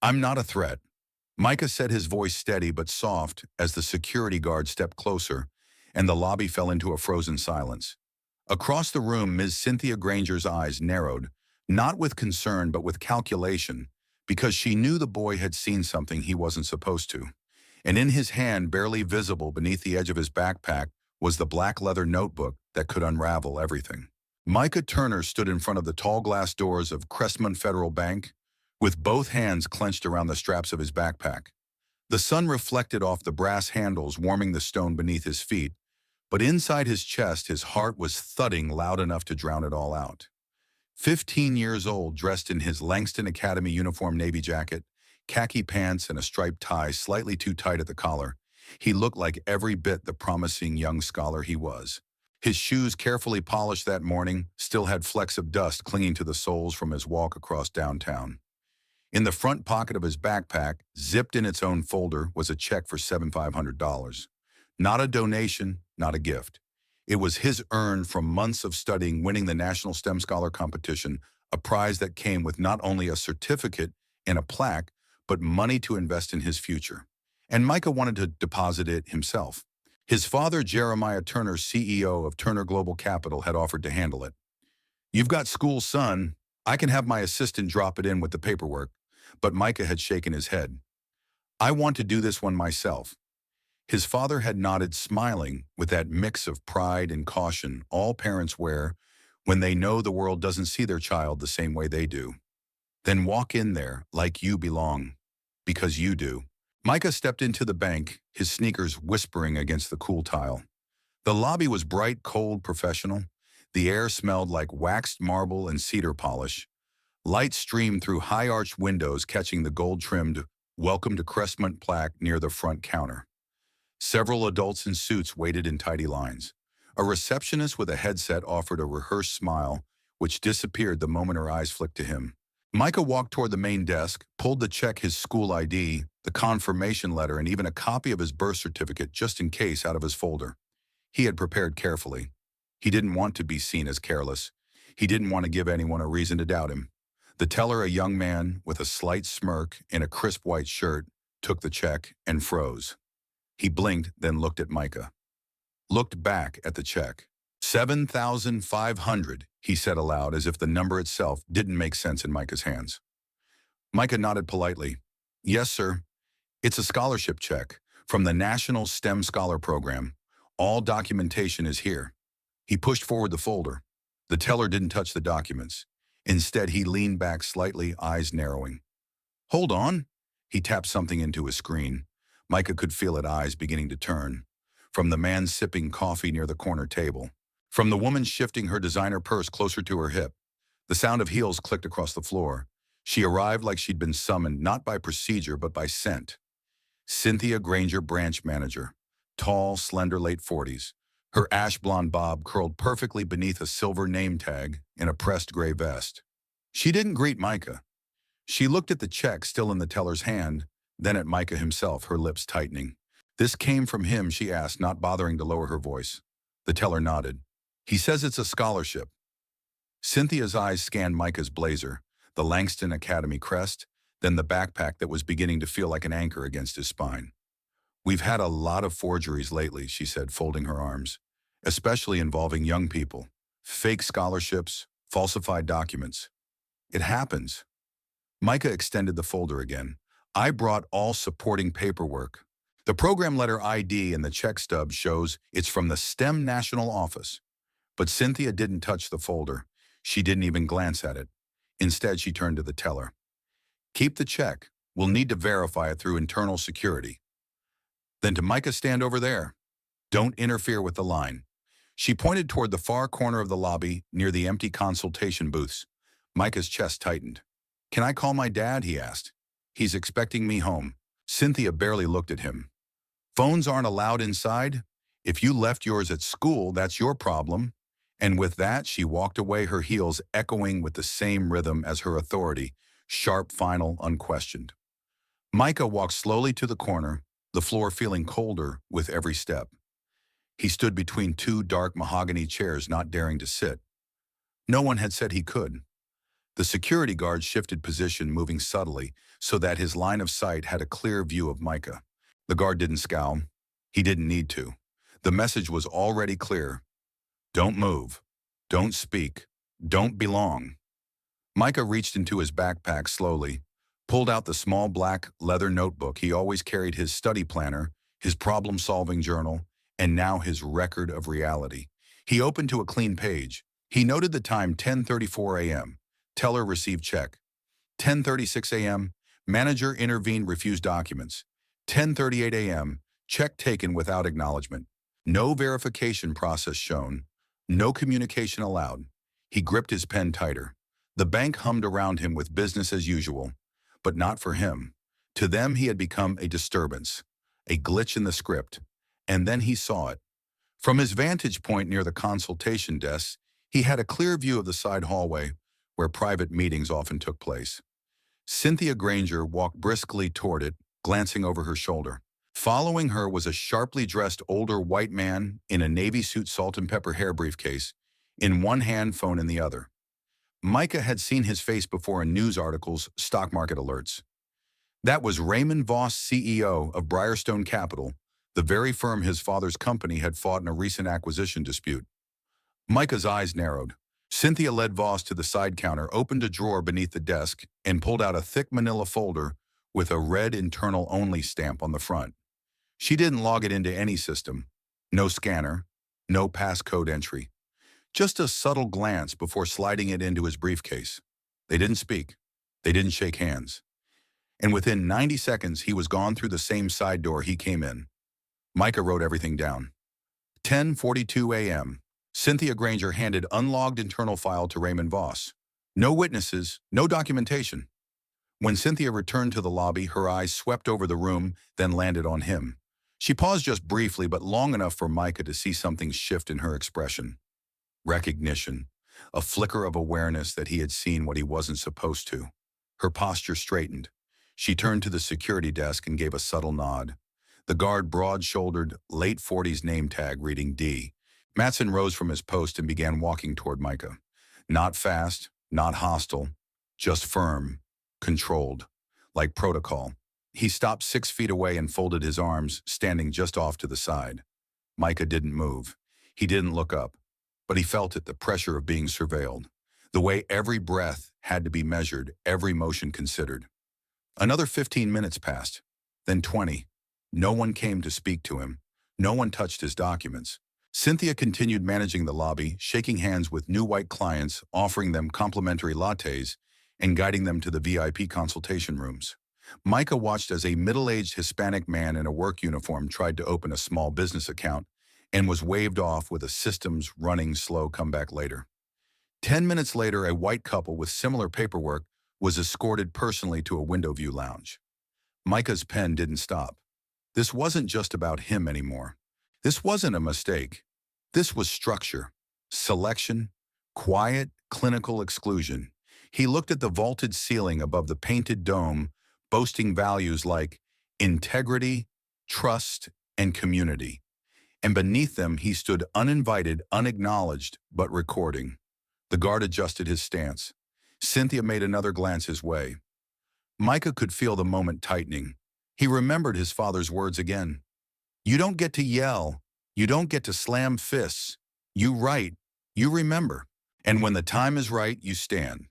I'm not a threat. Micah said, his voice steady but soft as the security guard stepped closer, and the lobby fell into a frozen silence. Across the room, Ms. Cynthia Granger's eyes narrowed, not with concern but with calculation, because she knew the boy had seen something he wasn't supposed to. And in his hand, barely visible beneath the edge of his backpack, was the black leather notebook that could unravel everything. Micah Turner stood in front of the tall glass doors of Crestmont Federal Bank, with both hands clenched around the straps of his backpack. The sun reflected off the brass handles, warming the stone beneath his feet, but inside his chest, his heart was thudding loud enough to drown it all out. 15 years old, dressed in his Langston Academy uniform navy jacket, khaki pants, and a striped tie slightly too tight at the collar, he looked like every bit the promising young scholar he was. His shoes, carefully polished that morning, still had flecks of dust clinging to the soles from his walk across downtown. In the front pocket of his backpack, zipped in its own folder, was a check for $7,500. Not a donation, not a gift. It was his earned from months of studying, winning the National STEM Scholar Competition, a prize that came with not only a certificate and a plaque, but money to invest in his future. And Micah wanted to deposit it himself. His father, Jeremiah Turner, CEO of Turner Global Capital, had offered to handle it. "You've got school, son. I can have my assistant drop it in with the paperwork." But Micah had shaken his head. "I want to do this one myself." His father had nodded, smiling with that mix of pride and caution all parents wear when they know the world doesn't see their child the same way they do. "Then walk in there like you belong, because you do." Micah stepped into the bank, his sneakers whispering against the cool tile. The lobby was bright, cold, professional. The air smelled like waxed marble and cedar polish. Light streamed through high-arched windows, catching the gold-trimmed "Welcome to Crestmont" plaque near the front counter. Several adults in suits waited in tidy lines. A receptionist with a headset offered a rehearsed smile, which disappeared the moment her eyes flicked to him. Micah walked toward the main desk, pulled the check, his school ID, the confirmation letter, and even a copy of his birth certificate just in case out of his folder. He had prepared carefully. He didn't want to be seen as careless. He didn't want to give anyone a reason to doubt him. The teller, a young man with a slight smirk in a crisp white shirt, took the check and froze. He blinked, then looked at Micah. Looked back at the check. $7,500, he said aloud, as if the number itself didn't make sense in Micah's hands. Micah nodded politely. "Yes, sir. It's a scholarship check from the National STEM Scholar Program. All documentation is here." He pushed forward the folder. The teller didn't touch the documents. Instead, he leaned back slightly, eyes narrowing. "Hold on." He tapped something into his screen. Micah could feel it, eyes beginning to turn. From the man sipping coffee near the corner table. From the woman shifting her designer purse closer to her hip. The sound of heels clicked across the floor. She arrived like she'd been summoned, not by procedure, but by scent. Cynthia Granger, branch manager. Tall, slender, late 40s. Her ash blonde bob curled perfectly beneath a silver name tag in a pressed gray vest. She didn't greet Micah. She looked at the check still in the teller's hand, then at Micah himself, her lips tightening. "This came from him?" she asked, not bothering to lower her voice. The teller nodded. "He says it's a scholarship." Cynthia's eyes scanned Micah's blazer, the Langston Academy crest, then the backpack that was beginning to feel like an anchor against his spine. "We've had a lot of forgeries lately," she said, folding her arms, "especially involving young people. Fake scholarships, falsified documents. It happens." Micah extended the folder again. "I brought all supporting paperwork. The program letter ID and the check stub shows it's from the STEM National Office." But Cynthia didn't touch the folder. She didn't even glance at it. Instead, she turned to the teller. "Keep the check. We'll need to verify it through internal security." Then to Micah, "Stand over there. Don't interfere with the line." She pointed toward the far corner of the lobby near the empty consultation booths. Micah's chest tightened. "Can I call my dad?" he asked. "He's expecting me home." Cynthia barely looked at him. "Phones aren't allowed inside. If you left yours at school, that's your problem." And with that, she walked away, her heels echoing with the same rhythm as her authority, sharp, final, unquestioned. Micah walked slowly to the corner, the floor feeling colder with every step. He stood between two dark mahogany chairs, not daring to sit. No one had said he could. The security guard shifted position, moving subtly, so that his line of sight had a clear view of Micah. The guard didn't scowl. He didn't need to. The message was already clear. Don't move. Don't speak. Don't belong. Micah reached into his backpack slowly, pulled out the small black leather notebook he always carried, his study planner, his problem-solving journal, and now his record of reality. He opened to a clean page. He noted the time: 10:34 a.m. Teller received check. 10:36 a.m. Manager intervened, refused documents. 10:38 a.m. Check taken without acknowledgement. No verification process shown. No communication allowed. He gripped his pen tighter. The bank hummed around him with business as usual, but not for him. To them, he had become a disturbance, a glitch in the script, and then he saw it. From his vantage point near the consultation desk, he had a clear view of the side hallway where private meetings often took place. Cynthia Granger walked briskly toward it, glancing over her shoulder. Following her was a sharply dressed older white man in a navy suit, salt and pepper hair briefcase, in one hand, phone in the other. Micah had seen his face before in news articles, stock market alerts. That was Raymond Voss, CEO of Briarstone Capital, the very firm his father's company had fought in a recent acquisition dispute. Micah's eyes narrowed. Cynthia led Voss to the side counter, opened a drawer beneath the desk, and pulled out a thick manila folder with a red internal-only stamp on the front. She didn't log it into any system. No scanner, no passcode entry. Just a subtle glance before sliding it into his briefcase. They didn't speak. They didn't shake hands. And within 90 seconds, he was gone through the same side door he came in. Micah wrote everything down. 10:42 a.m. Cynthia Granger handed unlogged internal file to Raymond Voss. No witnesses, no documentation. When Cynthia returned to the lobby, her eyes swept over the room, then landed on him. She paused just briefly, but long enough for Micah to see something shift in her expression. Recognition, a flicker of awareness that he had seen what he wasn't supposed to. Her posture straightened. She turned to the security desk and gave a subtle nod. The guard, broad-shouldered, late 40s name tag reading D. Matson rose from his post and began walking toward Micah. Not fast, not hostile, just firm, controlled, like protocol. He stopped 6 feet away and folded his arms, standing just off to the side. Micah didn't move. He didn't look up. But he felt it, the pressure of being surveilled, the way every breath had to be measured, every motion considered. Another 15 minutes passed, then 20. No one came to speak to him. No one touched his documents. Cynthia continued managing the lobby, shaking hands with new white clients, offering them complimentary lattes, and guiding them to the VIP consultation rooms. Micah watched as a middle-aged Hispanic man in a work uniform tried to open a small business account and was waved off with a systems running slow, come back later. 10 minutes later, a white couple with similar paperwork was escorted personally to a window view lounge. Micah's pen didn't stop. This wasn't just about him anymore. This wasn't a mistake. This was structure, selection, quiet, clinical exclusion. He looked at the vaulted ceiling above the painted dome, boasting values like integrity, trust, and community. And beneath them he stood uninvited, unacknowledged, but recording. The guard adjusted his stance. Cynthia made another glance his way. Micah could feel the moment tightening. He remembered his father's words again. You don't get to yell. You don't get to slam fists. You write. You remember. And when the time is right, you stand.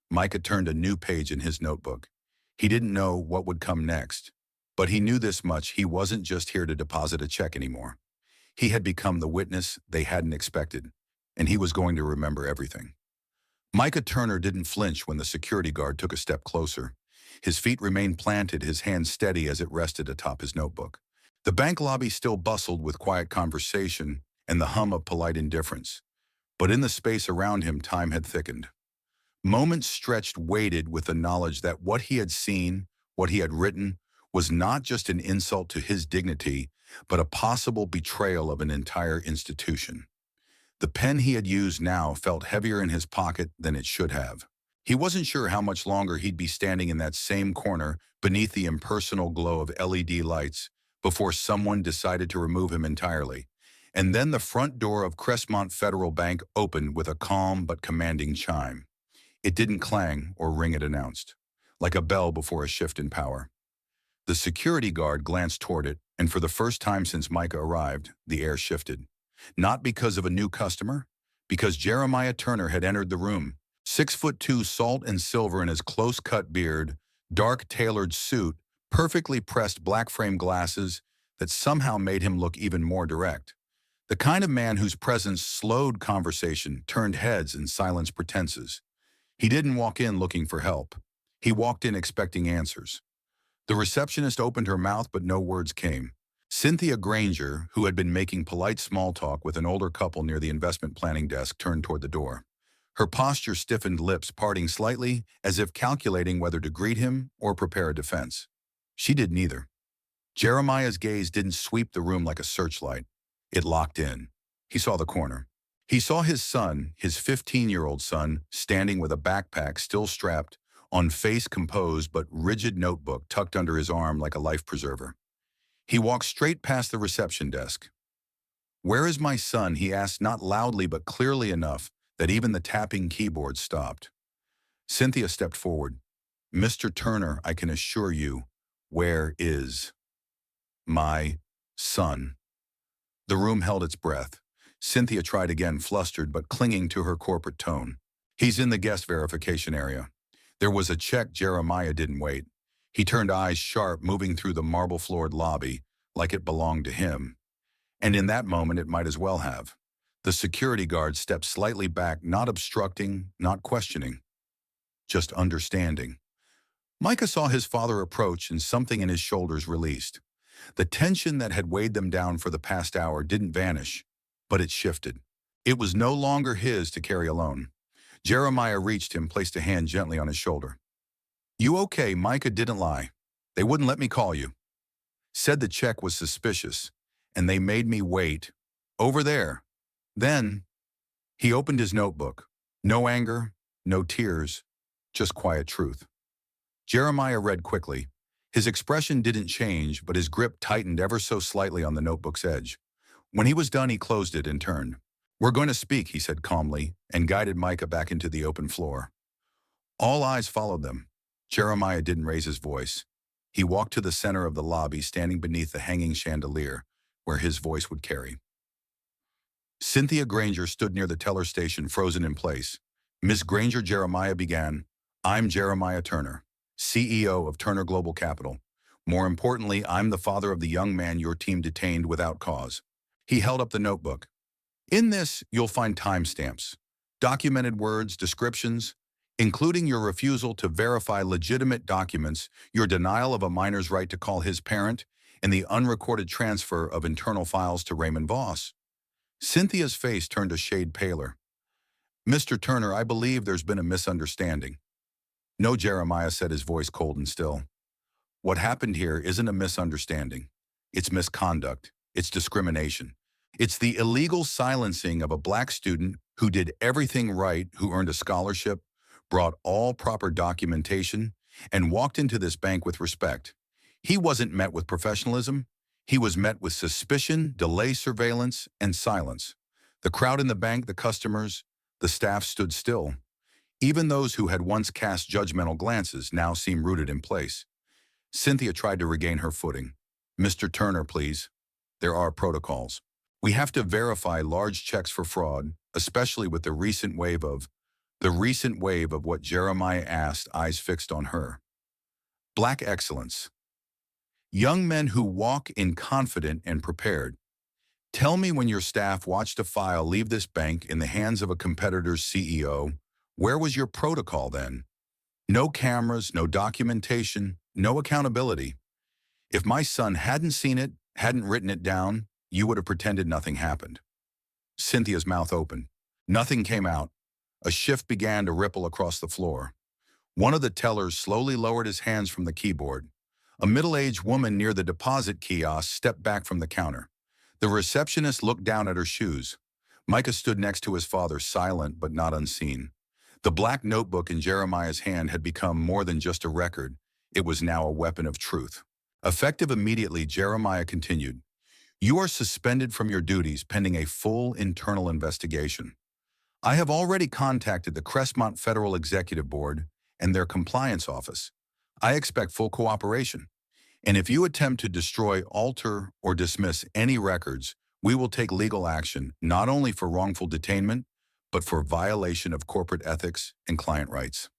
Micah turned a new page in his notebook. He didn't know what would come next, but he knew this much: he wasn't just here to deposit a check anymore. He had become the witness they hadn't expected, and he was going to remember everything. Micah Turner didn't flinch when the security guard took a step closer. His feet remained planted, his hand steady as it rested atop his notebook. The bank lobby still bustled with quiet conversation and the hum of polite indifference. But in the space around him, time had thickened. Moments stretched, weighted with the knowledge that what he had seen, what he had written, was not just an insult to his dignity, but a possible betrayal of an entire institution. The pen he had used now felt heavier in his pocket than it should have. He wasn't sure how much longer he'd be standing in that same corner beneath the impersonal glow of LED lights before someone decided to remove him entirely. And then the front door of Crestmont Federal Bank opened with a calm but commanding chime. It didn't clang or ring, it announced, like a bell before a shift in power. The security guard glanced toward it, and for the first time since Micah arrived, the air shifted. Not because of a new customer, because Jeremiah Turner had entered the room. 6'2", salt and silver in his close-cut beard, dark tailored suit, perfectly pressed black frame glasses that somehow made him look even more direct. The kind of man whose presence slowed conversation, turned heads, and silenced pretenses. He didn't walk in looking for help. He walked in expecting answers. The receptionist opened her mouth, but no words came. Cynthia Granger, who had been making polite small talk with an older couple near the investment planning desk, turned toward the door. Her posture stiffened, lips parting slightly, as if calculating whether to greet him or prepare a defense. She did neither. Jeremiah's gaze didn't sweep the room like a searchlight. It locked in. He saw the corner. He saw his son, his 15-year-old son, standing with a backpack still strapped, on face composed but rigid notebook tucked under his arm like a life preserver. He walked straight past the reception desk. "Where is my son?" he asked, not loudly but clearly enough that even the tapping keyboard stopped. Cynthia stepped forward. "Mr. Turner, I can assure you, where is my son?" The room held its breath. Cynthia tried again, flustered but clinging to her corporate tone. "He's in the guest verification area." There was a check. Jeremiah didn't wait. He turned, eyes sharp, moving through the marble-floored lobby like it belonged to him. And in that moment, it might as well have. The security guard stepped slightly back, not obstructing, not questioning, just understanding. Micah saw his father approach, and something in his shoulders released. The tension that had weighed them down for the past hour didn't vanish, but it shifted. It was no longer his to carry alone. Jeremiah reached him, placed a hand gently on his shoulder. "You okay?" Micah didn't lie. "They wouldn't let me call you. Said the check was suspicious, and they made me wait. Over there." Then he opened his notebook. No anger, no tears, just quiet truth. Jeremiah read quickly. His expression didn't change, but his grip tightened ever so slightly on the notebook's edge. When he was done, he closed it and turned. "We're going to speak," he said calmly, and guided Micah back into the open floor. All eyes followed them. Jeremiah didn't raise his voice. He walked to the center of the lobby, standing beneath the hanging chandelier, where his voice would carry. Cynthia Granger stood near the teller station, frozen in place. "Miss Granger," Jeremiah began, "I'm Jeremiah Turner, CEO of Turner Global Capital. More importantly, I'm the father of the young man your team detained without cause." He held up the notebook. "In this, you'll find timestamps, documented words, descriptions, including your refusal to verify legitimate documents, your denial of a minor's right to call his parent, and the unrecorded transfer of internal files to Raymond Voss." Cynthia's face turned a shade paler. "Mr. Turner, I believe there's been a misunderstanding." "No," Jeremiah said, his voice cold and still. "What happened here isn't a misunderstanding. It's misconduct. It's discrimination. It's the illegal silencing of a black student who did everything right, who earned a scholarship, brought all proper documentation, and walked into this bank with respect. He wasn't met with professionalism. He was met with suspicion, delay, surveillance, and silence. The crowd in the bank, the customers, the staff stood still. Even those who had once cast judgmental glances now seemed rooted in place. Cynthia tried to regain her footing. "Mr. Turner, please. There are protocols. We have to verify large checks for fraud, especially with the recent wave of what Jeremiah asked, eyes fixed on her. "Black excellence. Young men who walk in confident and prepared. Tell me, when your staff watched a file leave this bank in the hands of a competitor's CEO, where was your protocol then? No cameras, no documentation, no accountability. If my son hadn't seen it, hadn't written it down, you would have pretended nothing happened." Cynthia's mouth opened. Nothing came out. A shift began to ripple across the floor. One of the tellers slowly lowered his hands from the keyboard. A middle-aged woman near the deposit kiosk stepped back from the counter. The receptionist looked down at her shoes. Micah stood next to his father, silent but not unseen. The black notebook in Jeremiah's hand had become more than just a record. It was now a weapon of truth. Effective immediately, Jeremiah continued, "You are suspended from your duties pending a full internal investigation." I have already contacted the Crestmont Federal Executive Board and their compliance office. I expect full cooperation. And if you attempt to destroy, alter, or dismiss any records, we will take legal action not only for wrongful detainment, but for violation of corporate ethics and client rights.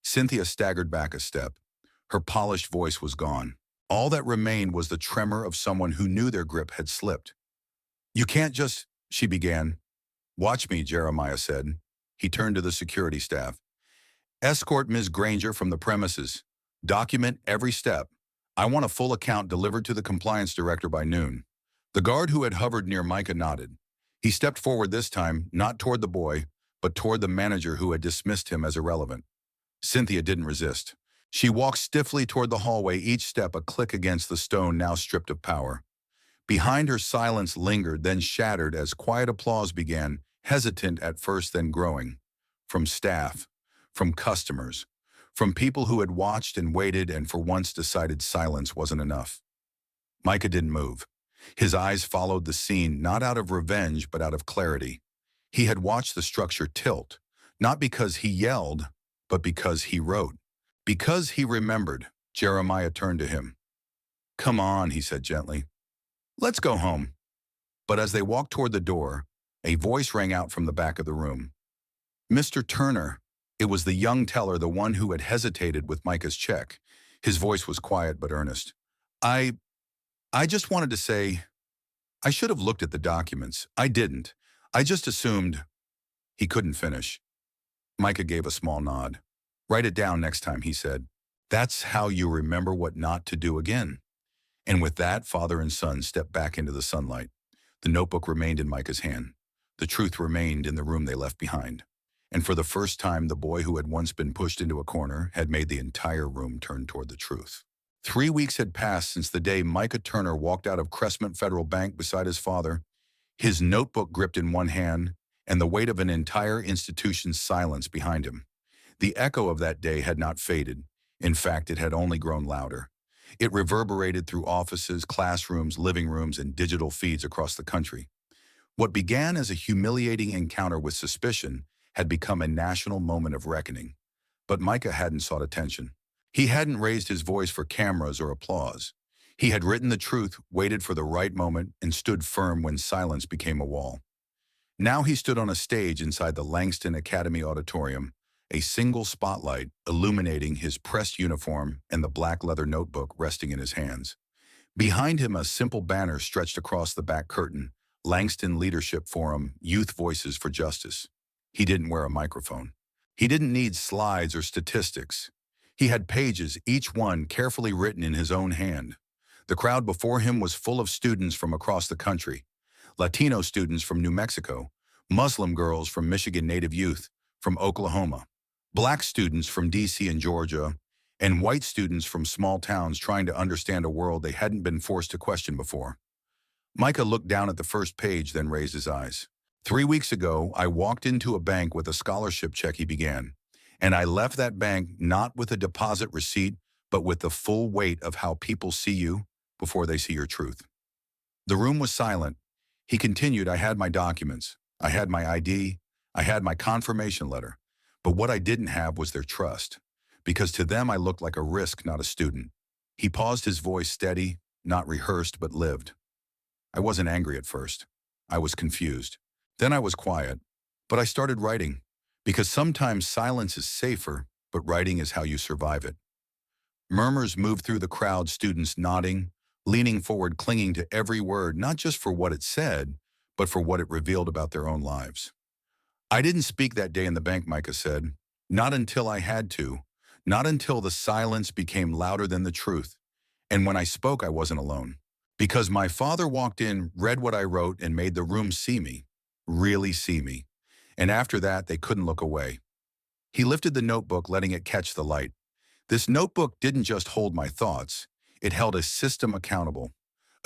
Cynthia staggered back a step. Her polished voice was gone. All that remained was the tremor of someone who knew their grip had slipped. You can't just, she began. Watch me, Jeremiah said. He turned to the security staff. Escort Ms. Granger from the premises. Document every step. I want a full account delivered to the compliance director by noon. The guard who had hovered near Micah nodded. He stepped forward this time, not toward the boy, but toward the manager who had dismissed him as irrelevant. Cynthia didn't resist. She walked stiffly toward the hallway, each step a click against the stone now stripped of power. Behind her, silence lingered, then shattered as quiet applause began, hesitant at first, then growing. From staff, from customers, from people who had watched and waited and for once decided silence wasn't enough. Micah didn't move. His eyes followed the scene, not out of revenge, but out of clarity. He had watched the structure tilt, not because he yelled, but because he wrote. Because he remembered. Jeremiah turned to him. Come on, he said gently. Let's go home. But as they walked toward the door, a voice rang out from the back of the room. Mr. Turner. It was the young teller, the one who had hesitated with Micah's check. His voice was quiet but earnest. I just wanted to say, I should have looked at the documents. I didn't. I just assumed. He couldn't finish. Micah gave a small nod. Write it down next time, he said. That's how you remember what not to do again. And with that, father and son stepped back into the sunlight. The notebook remained in Micah's hand. The truth remained in the room they left behind. And for the first time, the boy who had once been pushed into a corner had made the entire room turn toward the truth. 3 weeks had passed since the day Micah Turner walked out of Crestmont Federal Bank beside his father, his notebook gripped in one hand, and the weight of an entire institution's silence behind him. The echo of that day had not faded. In fact, it had only grown louder. It reverberated through offices, classrooms, living rooms, and digital feeds across the country. What began as a humiliating encounter with suspicion had become a national moment of reckoning. But Micah hadn't sought attention. He hadn't raised his voice for cameras or applause. He had written the truth, waited for the right moment, and stood firm when silence became a wall. Now he stood on a stage inside the Langston Academy Auditorium, a single spotlight illuminating his pressed uniform and the black leather notebook resting in his hands. Behind him, a simple banner stretched across the back curtain, Langston Leadership Forum, Youth Voices for Justice. He didn't wear a microphone. He didn't need slides or statistics. He had pages, each one carefully written in his own hand. The crowd before him was full of students from across the country. Latino students from New Mexico, Muslim girls from Michigan Native Youth, from Oklahoma, Black students from D.C. and Georgia, and white students from small towns trying to understand a world they hadn't been forced to question before. Micah looked down at the first page, then raised his eyes. 3 weeks ago, I walked into a bank with a scholarship check, he began, and I left that bank not with a deposit receipt, but with the full weight of how people see you before they see your truth. The room was silent. He continued, I had my documents. I had my ID. I had my confirmation letter. But what I didn't have was their trust, because to them I looked like a risk, not a student. He paused, his voice steady, not rehearsed, but lived. I wasn't angry at first. I was confused. Then I was quiet, but I started writing, because sometimes silence is safer, but writing is how you survive it. Murmurs moved through the crowd, students nodding, leaning forward, clinging to every word, not just for what it said, but for what it revealed about their own lives. I didn't speak that day in the bank, Micah said. Not until I had to. Not until the silence became louder than the truth. And when I spoke, I wasn't alone. Because my father walked in, read what I wrote, and made the room see me. Really see me. And after that, they couldn't look away. He lifted the notebook, letting it catch the light. This notebook didn't just hold my thoughts. It held a system accountable.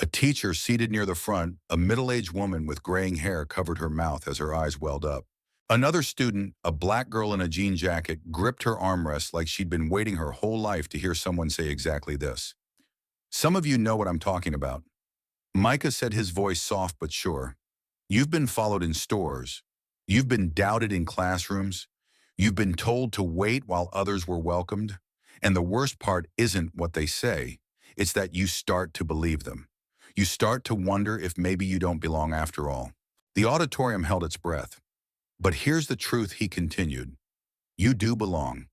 A teacher seated near the front, a middle-aged woman with graying hair, covered her mouth as her eyes welled up. Another student, a black girl in a jean jacket, gripped her armrest like she'd been waiting her whole life to hear someone say exactly this. Some of you know what I'm talking about. Micah said, his voice soft but sure. You've been followed in stores. You've been doubted in classrooms. You've been told to wait while others were welcomed. And the worst part isn't what they say. It's that you start to believe them. You start to wonder if maybe you don't belong after all. The auditorium held its breath. But here's the truth, he continued. You do belong.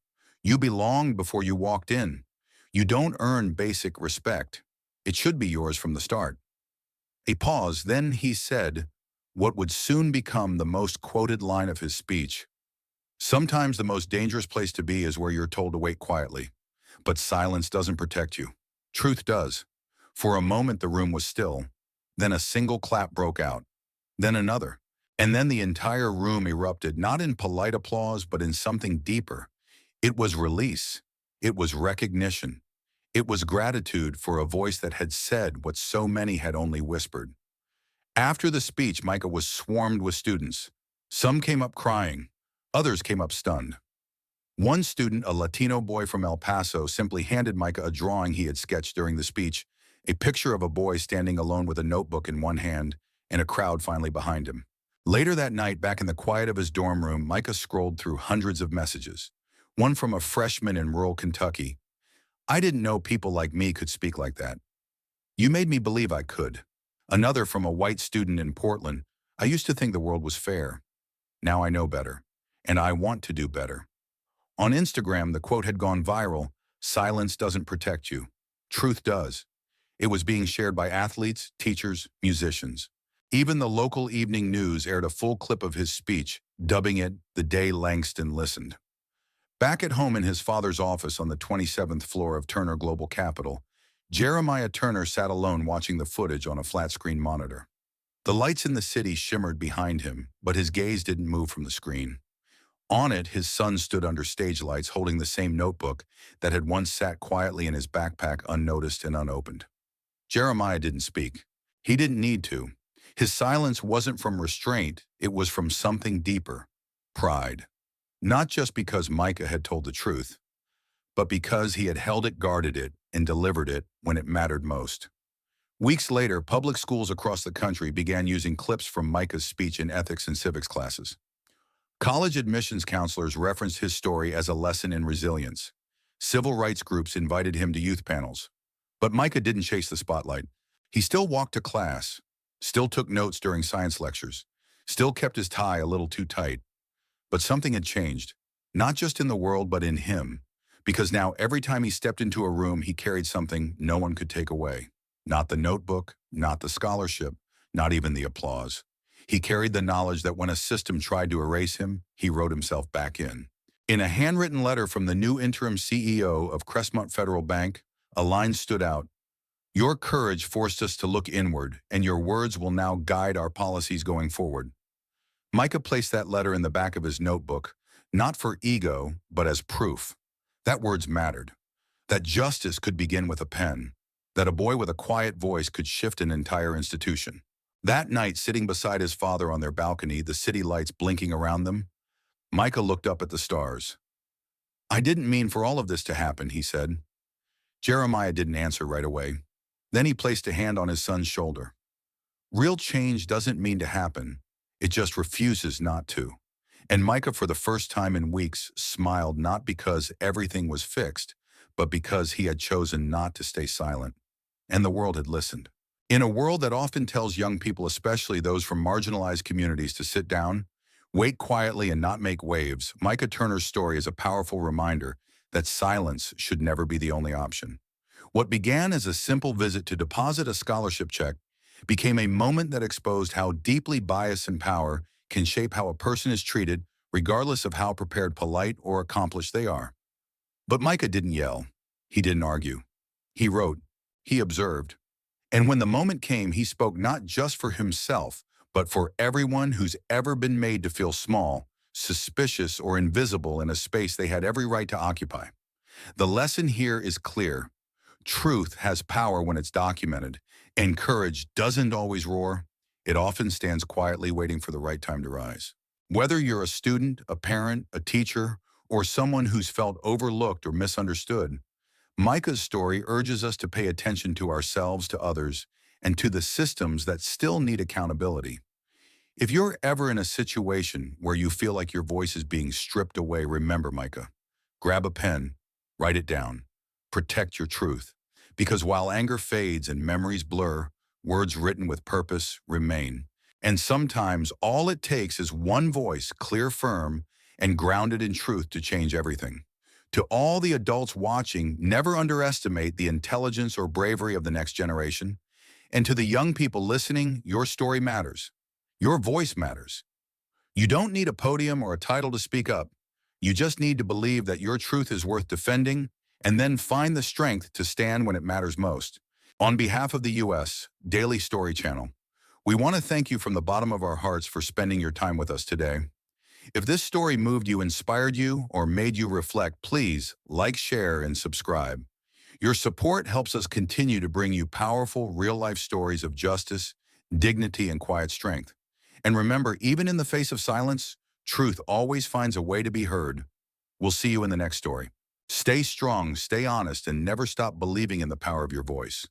You belonged before you walked in. You don't earn basic respect. It should be yours from the start. A pause, then he said what would soon become the most quoted line of his speech. Sometimes the most dangerous place to be is where you're told to wait quietly. But silence doesn't protect you. Truth does. For a moment the room was still. Then a single clap broke out. Then another. And then the entire room erupted, not in polite applause, but in something deeper. It was release. It was recognition. It was gratitude for a voice that had said what so many had only whispered. After the speech, Micah was swarmed with students. Some came up crying. Others came up stunned. One student, a Latino boy from El Paso, simply handed Micah a drawing he had sketched during the speech, a picture of a boy standing alone with a notebook in one hand and a crowd finally behind him. Later that night, back in the quiet of his dorm room, Micah scrolled through hundreds of messages. One from a freshman in rural Kentucky. I didn't know people like me could speak like that. You made me believe I could. Another from a white student in Portland. I used to think the world was fair. Now I know better. And I want to do better. On Instagram, the quote had gone viral. Silence doesn't protect you. Truth does. It was being shared by athletes, teachers, musicians. Even the local evening news aired a full clip of his speech, dubbing it "The Day Langston Listened." Back at home in his father's office on the 27th floor of Turner Global Capital, Jeremiah Turner sat alone watching the footage on a flat-screen monitor. The lights in the city shimmered behind him, but his gaze didn't move from the screen. On it, his son stood under stage lights holding the same notebook that had once sat quietly in his backpack unnoticed and unopened. Jeremiah didn't speak. He didn't need to. His silence wasn't from restraint, it was from something deeper: pride. Not just because Micah had told the truth, but because he had held it, guarded it, and delivered it when it mattered most. Weeks later, public schools across the country began using clips from Micah's speech in ethics and civics classes. College admissions counselors referenced his story as a lesson in resilience. Civil rights groups invited him to youth panels. But Micah didn't chase the spotlight. He still walked to class, still took notes during science lectures, still kept his tie a little too tight. But something had changed, not just in the world, but in him, because now every time he stepped into a room, he carried something no one could take away. Not the notebook, not the scholarship, not even the applause. He carried the knowledge that when a system tried to erase him, he wrote himself back in. In a handwritten letter from the new interim CEO of Crestmont Federal Bank, a line stood out. Your courage forced us to look inward, and your words will now guide our policies going forward. Micah placed that letter in the back of his notebook, not for ego, but as proof. That words mattered. That justice could begin with a pen. That a boy with a quiet voice could shift an entire institution. That night, sitting beside his father on their balcony, the city lights blinking around them, Micah looked up at the stars. I didn't mean for all of this to happen, he said. Jeremiah didn't answer right away. Then he placed a hand on his son's shoulder. Real change doesn't mean to happen. It just refuses not to. And Micah, for the first time in weeks, smiled, not because everything was fixed, but because he had chosen not to stay silent. And the world had listened. In a world that often tells young people, especially those from marginalized communities, to sit down, wait quietly, and not make waves, Micah Turner's story is a powerful reminder that silence should never be the only option. What began as a simple visit to deposit a scholarship check became a moment that exposed how deeply bias and power can shape how a person is treated, regardless of how prepared, polite, or accomplished they are. But Micah didn't yell. He didn't argue. He wrote. He observed. And when the moment came, he spoke not just for himself, but for everyone who's ever been made to feel small, suspicious, or invisible in a space they had every right to occupy. The lesson here is clear. Truth has power when it's documented, and courage doesn't always roar. It often stands quietly waiting for the right time to rise. Whether you're a student, a parent, a teacher, or someone who's felt overlooked or misunderstood, Micah's story urges us to pay attention to ourselves, to others, and to the systems that still need accountability. If you're ever in a situation where you feel like your voice is being stripped away, remember, Micah, grab a pen, write it down, protect your truth. Because while anger fades and memories blur, words written with purpose remain. And sometimes all it takes is one voice, clear, firm, and grounded in truth to change everything. To all the adults watching, never underestimate the intelligence or bravery of the next generation. And to the young people listening, your story matters. Your voice matters. You don't need a podium or a title to speak up. You just need to believe that your truth is worth defending and then find the strength to stand when it matters most. On behalf of the U.S. Daily Story Channel, we want to thank you from the bottom of our hearts for spending your time with us today. If this story moved you, inspired you, or made you reflect, please like, share, and subscribe. Your support helps us continue to bring you powerful, real-life stories of justice, dignity, and quiet strength. And remember, even in the face of silence, truth always finds a way to be heard. We'll see you in the next story. Stay strong, stay honest, and never stop believing in the power of your voice.